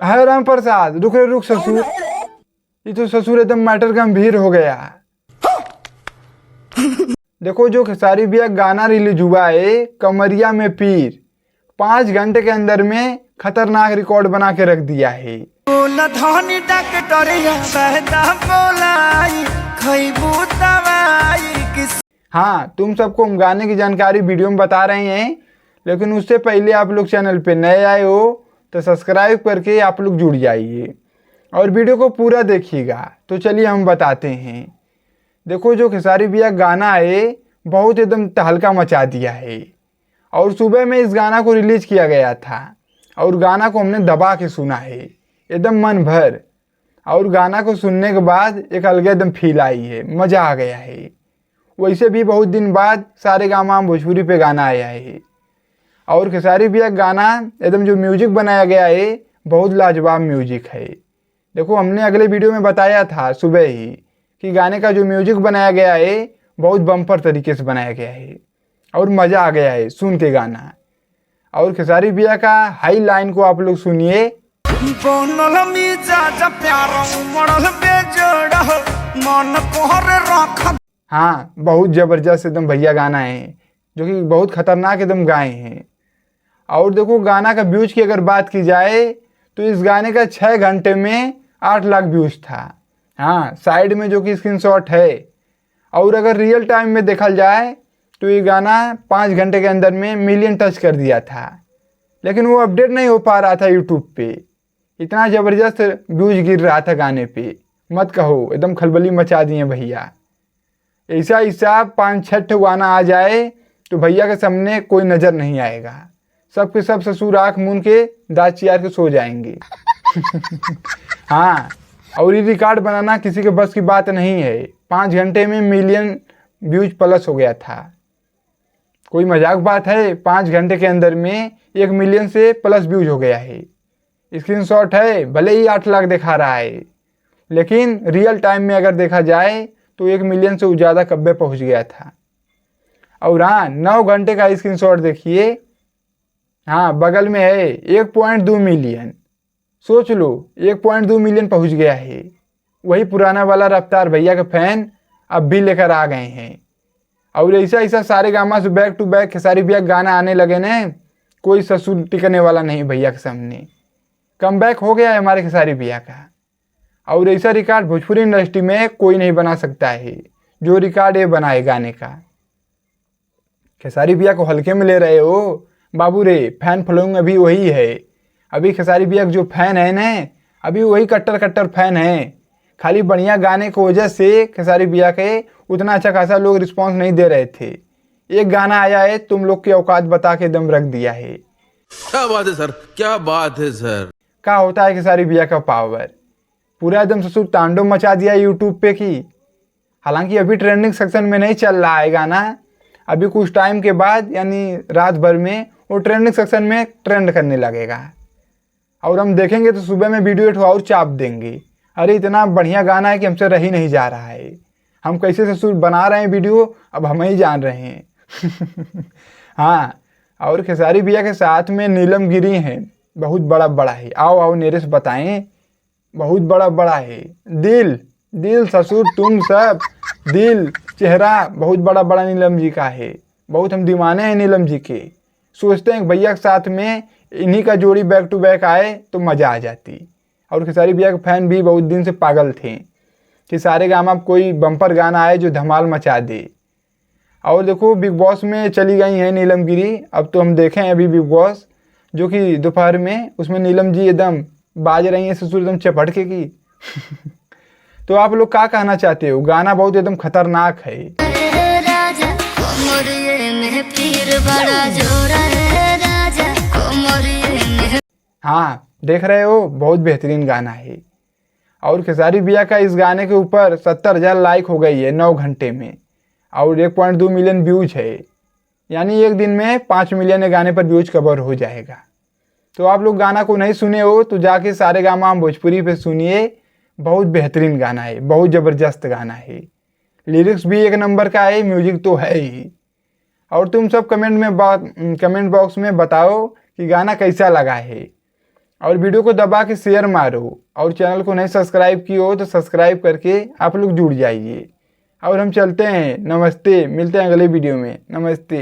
है राम प्रसाद, रुक ससुर, ये तो ससुर एकदम मैटर गंभीर हो गया। देखो जो खेसारी भैया गाना रिलीज हुआ है कमरिया में पीर, 5 घंटे के अंदर में खतरनाक रिकॉर्ड बना के रख दिया है। हाँ, तुम सबको हम गाने की जानकारी वीडियो में बता रहे हैं, लेकिन उससे पहले आप लोग चैनल पे नए आए हो तो सब्सक्राइब करके आप लोग जुड़ जाइए और वीडियो को पूरा देखिएगा। तो चलिए हम बताते हैं। देखो जो खेसारी भैया गाना है बहुत एकदम तहलका मचा दिया है, और सुबह में इस गाना को रिलीज किया गया था और गाना को हमने दबा के सुना है एकदम मन भर, और गाना को सुनने के बाद एक अलग एकदम फील आई है, मज़ा आ गया है। वैसे भी बहुत दिन बाद सारेगामा भोजपुरी पे गाना आया है, और खेसारी भैया गाना एकदम जो म्यूजिक बनाया गया है बहुत लाजवाब म्यूजिक है। देखो हमने अगले वीडियो में बताया था सुबह ही कि गाने का जो म्यूजिक बनाया गया है बहुत बम्पर तरीके से बनाया गया है और मज़ा आ गया है सुन के गाना। और खेसारी भैया का हाई लाइन को आप लोग सुनिए। हाँ, बहुत ज़बरदस्त एकदम भैया गाना है जो कि बहुत खतरनाक एकदम गाए हैं। और देखो गाना का व्यूज की अगर बात की जाए तो इस गाने का 6 घंटे में 8 लाख व्यूज था। हाँ, साइड में जो कि स्क्रीनशॉट है। और अगर रियल टाइम में देखा जाए तो ये गाना 5 घंटे के अंदर में मिलियन टच कर दिया था, लेकिन वो अपडेट नहीं हो पा रहा था यूट्यूब पे। इतना ज़बरदस्त व्यूज गिर रहा था गाने पे, मत कहो, एकदम खलबली मचा दिए भैया। ऐसा 5-6 गाना आ जाए तो भैया के सामने कोई नज़र नहीं आएगा, सब के सब ससुर आँख मूंद के दाँत चियार के सो जाएंगे। हाँ, और ये रिकॉर्ड बनाना किसी के बस की बात नहीं है। 5 घंटे में मिलियन व्यूज प्लस हो गया था, कोई मजाक बात है? 5 घंटे के अंदर में 1 मिलियन से प्लस व्यूज हो गया है। स्क्रीनशॉट है, भले ही 8 लाख दिखा रहा है, लेकिन रियल टाइम में अगर देखा जाए तो 1 मिलियन से ज़्यादा कब्बे पहुंच गया था। और हाँ, 9 घंटे का स्क्रीनशॉट देखिए। हाँ, बगल में है 1.2 मिलियन। सोच लो, 1.2 मिलियन पहुंच गया है। वही पुराना वाला रफ्तार भैया के फैन अब भी लेकर आ गए हैं। और ऐसा सारेगामा से बैक टू बैक खेसारी भैया गाना आने लगे न, कोई ससुर टिकने वाला नहीं भैया के सामने। कम बैक हो गया है हमारे खेसारी भैया का, और ऐसा रिकॉर्ड भोजपुरी इंडस्ट्री में कोई नहीं बना सकता है जो रिकॉर्ड ये बनाए गाने का। खेसारी भैया को हल्के में ले रहे हो बाबू रे, फैन फॉलोइंग अभी वही है। अभी खेसारी भैया के जो फैन है न, अभी वही कट्टर फैन है। खाली बढ़िया गाने की वजह से खेसारी भैया के उतना अच्छा खासा लोग रिस्पांस नहीं दे रहे थे। एक गाना आया है, तुम लोग की औकात बता के दम रख दिया है। क्या बात है सर, क्या बात है सर। क्या होता है खेसारी भैया का पावर, पूरा एकदम ससुर तांडव मचा दिया यूट्यूब पे की। हालांकि अभी ट्रेंडिंग सेक्शन में नहीं चल रहा है गाना, अभी कुछ टाइम के बाद यानी रात भर में वो ट्रेंडिंग सेक्शन में ट्रेंड करने लगेगा, और हम देखेंगे तो सुबह में वीडियो और चाप देंगे। अरे इतना बढ़िया गाना है कि हमसे रह ही नहीं जा रहा है, हम कैसे ससुर बना रहे हैं वीडियो अब हम ही जान रहे हैं। हाँ, और खेसारी भैया के साथ में नीलम गिरी हैं, बहुत बड़ा है। आओ नरेश बताएं, बहुत बड़ा है। दिल ससुर तुम सब, दिल चेहरा बहुत बड़ा नीलम जी का है। बहुत हम दीवाने हैं नीलम जी के, सोचते हैं भैया के साथ में इन्हीं का जोड़ी बैक टू बैक आए तो मज़ा आ जाती। और खेसारी भैया के फैन भी बहुत दिन से पागल थे कि सारेगामा कोई बम्पर गाना आए जो धमाल मचा दे। और देखो बिग बॉस में चली गई हैं नीलम गिरी। अब तो हम देखें अभी बिग बॉस जो कि दोपहर में, उसमें नीलम जी एकदम बाज रही हैं ससुर एकदम चपटके की। तो आप लोग क्या कहना चाहते हो? गाना बहुत एकदम खतरनाक है। हाँ, देख रहे हो, बहुत बेहतरीन गाना है। और खेसारी भैया का इस गाने के ऊपर 70,000 लाइक हो गई है 9 घंटे में, और 1.2 मिलियन व्यूज है। यानी एक दिन में 5 मिलियन गाने पर व्यूज कवर हो जाएगा। तो आप लोग गाना को नहीं सुने हो तो जाके सारेगामा भोजपुरी पे सुनिए, बहुत बेहतरीन गाना है, बहुत ज़बरदस्त गाना है। लिरिक्स भी एक नंबर का है, म्यूजिक तो है ही। और तुम सब कमेंट बॉक्स में बताओ कि गाना कैसा लगा है, और वीडियो को दबा के शेयर मारो, और चैनल को नहीं सब्सक्राइब किए हो तो सब्सक्राइब करके आप लोग जुड़ जाइए। और हम चलते हैं, नमस्ते, मिलते हैं अगले वीडियो में, नमस्ते।